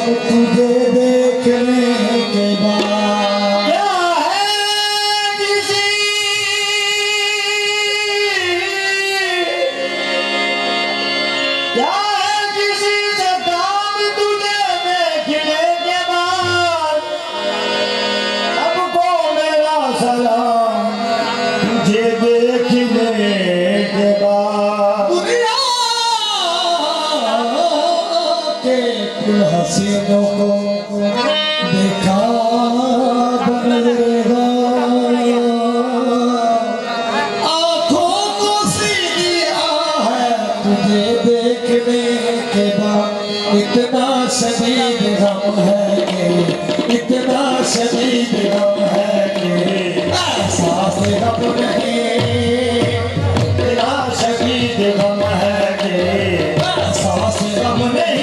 तुझे देखने के बाद क्या है किसी क्या है किसी से काम तुझे देखने के बाद सबको मेरा सलाम तुझे देखने के बाद दुनिया के कुल हसीनों को देखा बनेगा आंखों को सीया है तुझे देखने के बाद इतना शदीद गम है कि इतना शदीद गम है कि एहसास गम नहीं तेरा शदीद गम है कि एहसास गम नहीं